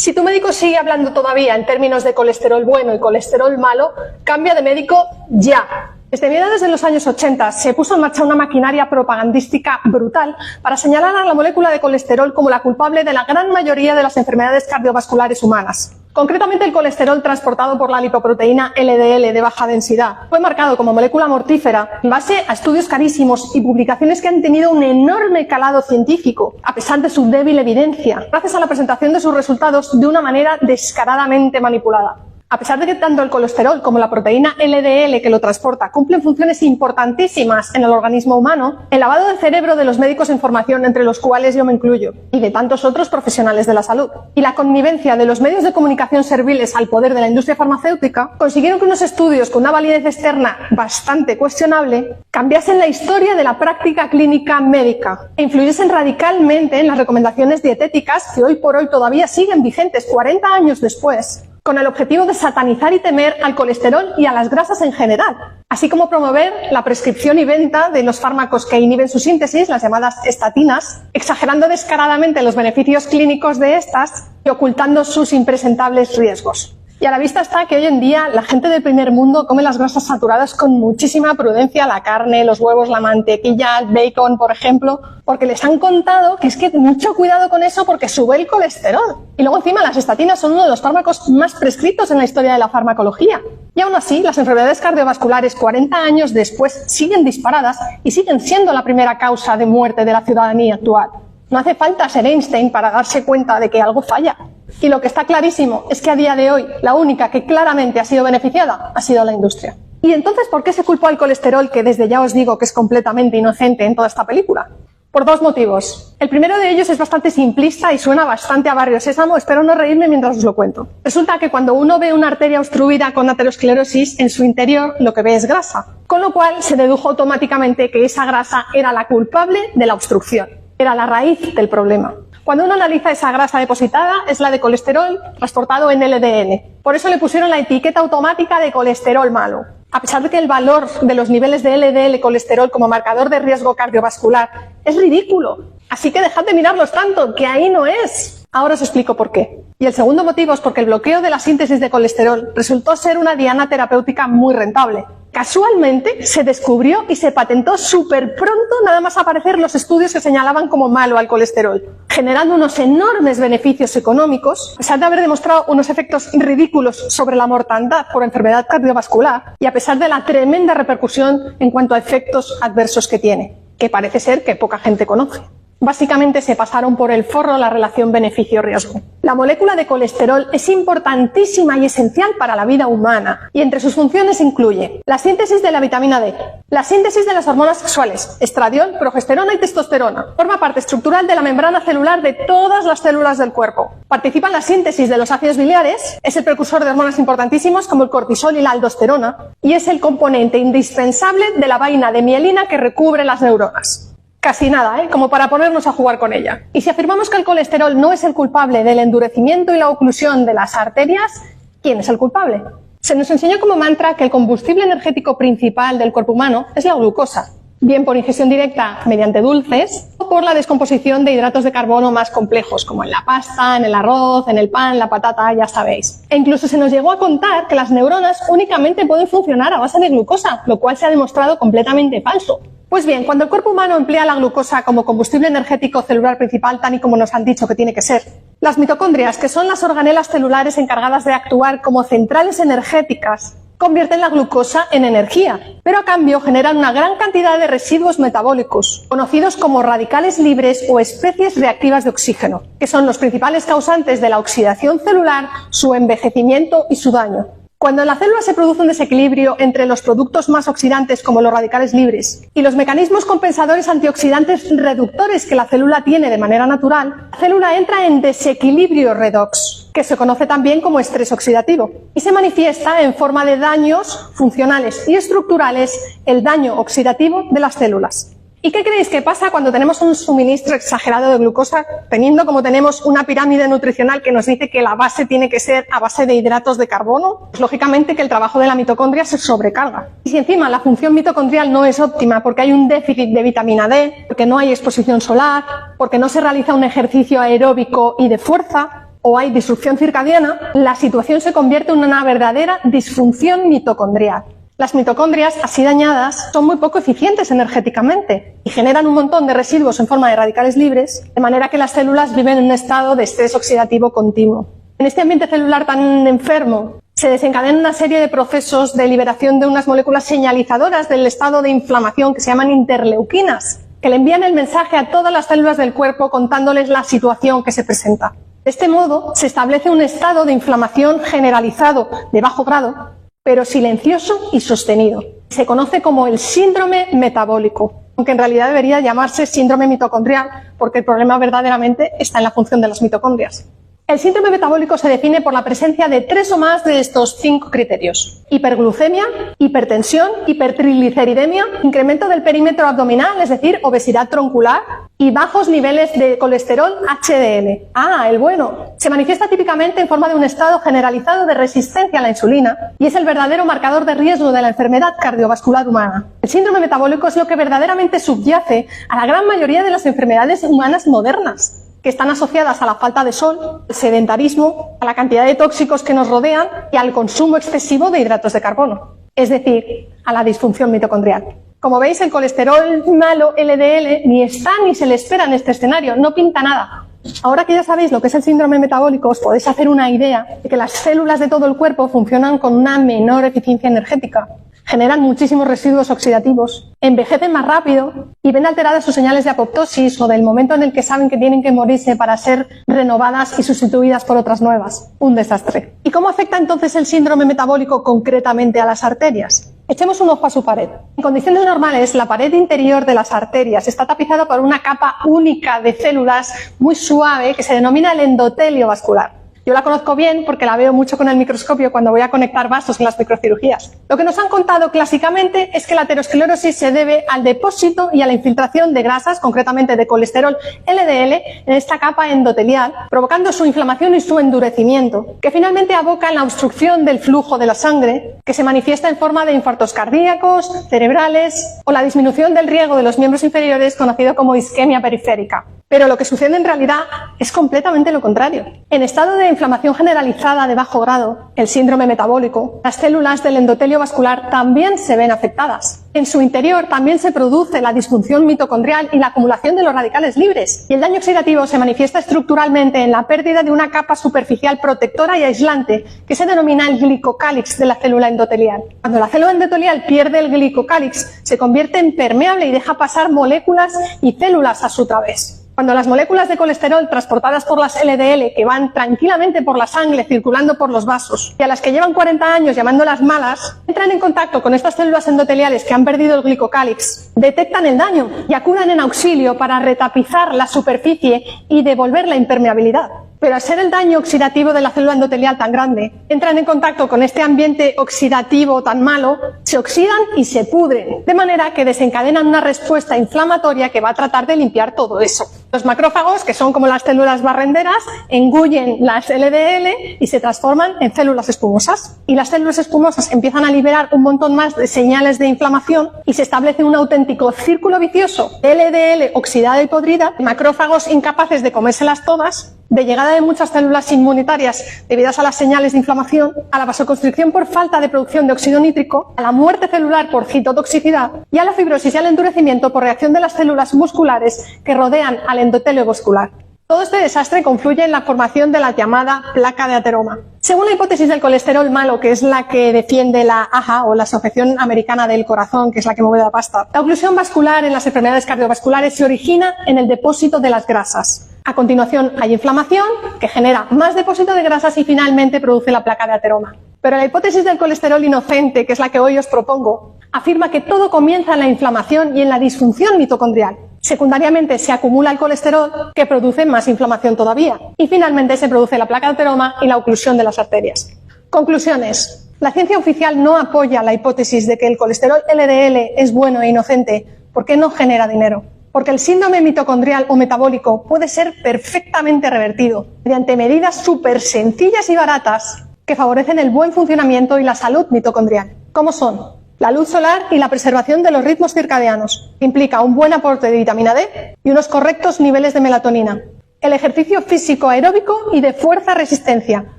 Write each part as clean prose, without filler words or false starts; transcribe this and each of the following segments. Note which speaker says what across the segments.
Speaker 1: Si tu médico sigue hablando todavía en términos de colesterol bueno y colesterol malo, cambia de médico ya. Desde mediados de los años 80 se puso en marcha una maquinaria propagandística brutal para señalar a la molécula de colesterol como la culpable de la gran mayoría de las enfermedades cardiovasculares humanas. Concretamente, el colesterol transportado por la lipoproteína LDL de baja densidad fue marcado como molécula mortífera en base a estudios carísimos y publicaciones que han tenido un enorme calado científico, a pesar de su débil evidencia, gracias a la presentación de sus resultados de una manera descaradamente manipulada. A pesar de que tanto el colesterol como la proteína LDL que lo transporta cumplen funciones importantísimas en el organismo humano, el lavado de cerebro de los médicos en formación, entre los cuales yo me incluyo, y de tantos otros profesionales de la salud, y la connivencia de los medios de comunicación serviles al poder de la industria farmacéutica, consiguieron que unos estudios con una validez externa bastante cuestionable cambiasen la historia de la práctica clínica médica e influyesen radicalmente en las recomendaciones dietéticas que hoy por hoy todavía siguen vigentes 40 años después, con el objetivo de satanizar y temer al colesterol y a las grasas en general, así como promover la prescripción y venta de los fármacos que inhiben su síntesis, las llamadas estatinas, exagerando descaradamente los beneficios clínicos de estas y ocultando sus impresentables riesgos. Y a la vista está que hoy en día la gente del primer mundo come las grasas saturadas con muchísima prudencia, la carne, los huevos, la mantequilla, el bacon, por ejemplo, porque les han contado que es que mucho cuidado con eso porque sube el colesterol. Y luego encima las estatinas son uno de los fármacos más prescritos en la historia de la farmacología. Y aún así, las enfermedades cardiovasculares 40 años después siguen disparadas y siguen siendo la primera causa de muerte de la ciudadanía actual. No hace falta ser Einstein para darse cuenta de que algo falla. Y lo que está clarísimo es que a día de hoy la única que claramente ha sido beneficiada ha sido la industria. ¿Y entonces por qué se culpó al colesterol, que desde ya os digo que es completamente inocente en toda esta película? Por dos motivos. El primero de ellos es bastante simplista y suena bastante a Barrio Sésamo, espero no reírme mientras os lo cuento. Resulta que cuando uno ve una arteria obstruida con aterosclerosis, en su interior lo que ve es grasa, con lo cual se dedujo automáticamente que esa grasa era la culpable de la obstrucción, era la raíz del problema. Cuando uno analiza esa grasa depositada, es la de colesterol transportado en LDL. Por eso le pusieron la etiqueta automática de colesterol malo. A pesar de que el valor de los niveles de LDL colesterol como marcador de riesgo cardiovascular es ridículo. Así que dejad de mirarlos tanto, que ahí no es. Ahora os explico por qué. Y el segundo motivo es porque el bloqueo de la síntesis de colesterol resultó ser una diana terapéutica muy rentable. Casualmente se descubrió y se patentó súper pronto nada más aparecer los estudios que señalaban como malo al colesterol, generando unos enormes beneficios económicos, a pesar de haber demostrado unos efectos ridículos sobre la mortandad por enfermedad cardiovascular y a pesar de la tremenda repercusión en cuanto a efectos adversos que tiene, que parece ser que poca gente conoce. Básicamente se pasaron por el forro la relación beneficio-riesgo. La molécula de colesterol es importantísima y esencial para la vida humana y entre sus funciones incluye la síntesis de la vitamina D, la síntesis de las hormonas sexuales, estradiol, progesterona y testosterona. Forma parte estructural de la membrana celular de todas las células del cuerpo. Participa en la síntesis de los ácidos biliares, es el precursor de hormonas importantísimos como el cortisol y la aldosterona y es el componente indispensable de la vaina de mielina que recubre las neuronas. Casi nada, como para ponernos a jugar con ella. Y si afirmamos que el colesterol no es el culpable del endurecimiento y la oclusión de las arterias, ¿quién es el culpable? Se nos enseñó como mantra que el combustible energético principal del cuerpo humano es la glucosa, bien por ingestión directa mediante dulces o por la descomposición de hidratos de carbono más complejos, como en la pasta, en el arroz, en el pan, la patata, ya sabéis. E incluso se nos llegó a contar que las neuronas únicamente pueden funcionar a base de glucosa, lo cual se ha demostrado completamente falso. Pues bien, cuando el cuerpo humano emplea la glucosa como combustible energético celular principal, tal y como nos han dicho que tiene que ser, las mitocondrias, que son las organelas celulares encargadas de actuar como centrales energéticas, convierten la glucosa en energía, pero a cambio generan una gran cantidad de residuos metabólicos, conocidos como radicales libres o especies reactivas de oxígeno, que son los principales causantes de la oxidación celular, su envejecimiento y su daño. Cuando en la célula se produce un desequilibrio entre los productos más oxidantes como los radicales libres y los mecanismos compensadores antioxidantes reductores que la célula tiene de manera natural, la célula entra en desequilibrio redox, que se conoce también como estrés oxidativo, y se manifiesta en forma de daños funcionales y estructurales, el daño oxidativo de las células. ¿Y qué creéis que pasa cuando tenemos un suministro exagerado de glucosa, teniendo como tenemos una pirámide nutricional que nos dice que la base tiene que ser a base de hidratos de carbono? Pues lógicamente que el trabajo de la mitocondria se sobrecarga. Y si encima la función mitocondrial no es óptima porque hay un déficit de vitamina D, porque no hay exposición solar, porque no se realiza un ejercicio aeróbico y de fuerza, o hay disrupción circadiana, la situación se convierte en una verdadera disfunción mitocondrial. Las mitocondrias, así dañadas, son muy poco eficientes energéticamente y generan un montón de residuos en forma de radicales libres, de manera que las células viven en un estado de estrés oxidativo continuo. En este ambiente celular tan enfermo, se desencadena una serie de procesos de liberación de unas moléculas señalizadoras del estado de inflamación que se llaman interleuquinas, que le envían el mensaje a todas las células del cuerpo contándoles la situación que se presenta. De este modo, se establece un estado de inflamación generalizado de bajo grado, pero silencioso y sostenido. Se conoce como el síndrome metabólico, aunque en realidad debería llamarse síndrome mitocondrial, porque el problema verdaderamente está en la función de las mitocondrias. El síndrome metabólico se define por la presencia de 3 o más de estos 5 criterios: hiperglucemia, hipertensión, hipertrigliceridemia, incremento del perímetro abdominal, es decir, obesidad troncular, y bajos niveles de colesterol HDL. El bueno. Se manifiesta típicamente en forma de un estado generalizado de resistencia a la insulina y es el verdadero marcador de riesgo de la enfermedad cardiovascular humana. El síndrome metabólico es lo que verdaderamente subyace a la gran mayoría de las enfermedades humanas modernas, que están asociadas a la falta de sol, al sedentarismo, a la cantidad de tóxicos que nos rodean y al consumo excesivo de hidratos de carbono, es decir, a la disfunción mitocondrial. Como veis, el colesterol malo LDL ni está ni se le espera en este escenario, no pinta nada. Ahora que ya sabéis lo que es el síndrome metabólico, os podéis hacer una idea de que las células de todo el cuerpo funcionan con una menor eficiencia energética, generan muchísimos residuos oxidativos, envejecen más rápido y ven alteradas sus señales de apoptosis o del momento en el que saben que tienen que morirse para ser renovadas y sustituidas por otras nuevas. Un desastre. ¿Y cómo afecta entonces el síndrome metabólico concretamente a las arterias? Echemos un ojo a su pared. En condiciones normales, la pared interior de las arterias está tapizada por una capa única de células muy suave que se denomina el endotelio vascular. Yo la conozco bien porque la veo mucho con el microscopio cuando voy a conectar vasos en las microcirugías. Lo que nos han contado clásicamente es que la aterosclerosis se debe al depósito y a la infiltración de grasas, concretamente de colesterol LDL, en esta capa endotelial, provocando su inflamación y su endurecimiento, que finalmente aboca en la obstrucción del flujo de la sangre, que se manifiesta en forma de infartos cardíacos, cerebrales o la disminución del riego de los miembros inferiores, conocido como isquemia periférica. Pero lo que sucede en realidad es completamente lo contrario. En estado de inflamación generalizada de bajo grado, el síndrome metabólico, las células del endotelio vascular también se ven afectadas. En su interior también se produce la disfunción mitocondrial y la acumulación de los radicales libres. Y el daño oxidativo se manifiesta estructuralmente en la pérdida de una capa superficial protectora y aislante que se denomina el glicocálix de la célula endotelial. Cuando la célula endotelial pierde el glicocálix, se convierte en permeable y deja pasar moléculas y células a su través. Cuando las moléculas de colesterol transportadas por las LDL, que van tranquilamente por la sangre circulando por los vasos, y a las que llevan 40 años llamándolas malas, entran en contacto con estas células endoteliales que han perdido el glicocálix, detectan el daño y acuden en auxilio para retapizar la superficie y devolver la impermeabilidad. Pero al ser el daño oxidativo de la célula endotelial tan grande, entran en contacto con este ambiente oxidativo tan malo, se oxidan y se pudren, de manera que desencadenan una respuesta inflamatoria que va a tratar de limpiar todo eso. Los macrófagos, que son como las células barrenderas, engullen las LDL y se transforman en células espumosas. Y las células espumosas empiezan a liberar un montón más de señales de inflamación y se establece un auténtico círculo vicioso de LDL oxidada y podrida, macrófagos incapaces de comérselas todas, de llegada de muchas células inmunitarias debidas a las señales de inflamación, a la vasoconstricción por falta de producción de óxido nítrico, a la muerte celular por citotoxicidad y a la fibrosis y al endurecimiento por reacción de las células musculares que rodean al endotelio vascular. Todo este desastre confluye en la formación de la llamada placa de ateroma. Según la hipótesis del colesterol malo, que es la que defiende la AHA o la Asociación Americana del Corazón, que es la que mueve la pasta, la oclusión vascular en las enfermedades cardiovasculares se origina en el depósito de las grasas. A continuación hay inflamación, que genera más depósito de grasas y finalmente produce la placa de ateroma. Pero la hipótesis del colesterol inocente, que es la que hoy os propongo, afirma que todo comienza en la inflamación y en la disfunción mitocondrial. Secundariamente se acumula el colesterol, que produce más inflamación todavía. Y finalmente se produce la placa de ateroma y la oclusión de las arterias. Conclusiones. La ciencia oficial no apoya la hipótesis de que el colesterol LDL es bueno e inocente porque no genera dinero. Porque el síndrome mitocondrial o metabólico puede ser perfectamente revertido mediante medidas súper sencillas y baratas que favorecen el buen funcionamiento y la salud mitocondrial. ¿Cómo son? La luz solar y la preservación de los ritmos circadianos. Implica un buen aporte de vitamina D y unos correctos niveles de melatonina. el ejercicio físico aeróbico y de fuerza-resistencia,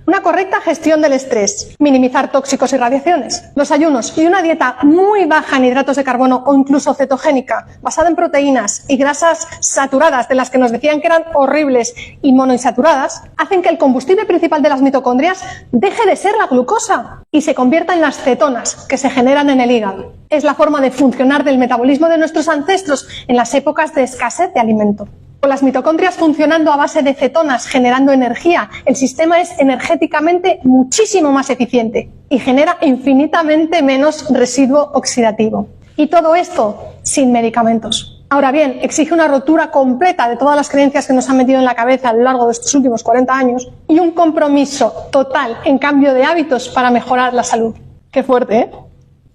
Speaker 1: una correcta gestión del estrés, minimizar tóxicos y radiaciones, los ayunos y una dieta muy baja en hidratos de carbono o incluso cetogénica, basada en proteínas y grasas saturadas, de las que nos decían que eran horribles y monoinsaturadas, hacen que el combustible principal de las mitocondrias deje de ser la glucosa y se convierta en las cetonas que se generan en el hígado. Es la forma de funcionar del metabolismo de nuestros ancestros en las épocas de escasez de alimento. Con las mitocondrias funcionando a base de cetonas generando energía, el sistema es energéticamente muchísimo más eficiente y genera infinitamente menos residuo oxidativo. Y todo esto sin medicamentos. Ahora bien, exige una rotura completa de todas las creencias que nos han metido en la cabeza a lo largo de estos últimos 40 años y un compromiso total en cambio de hábitos para mejorar la salud. Qué fuerte, ¿eh?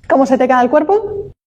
Speaker 1: ¿Cómo se te queda el cuerpo?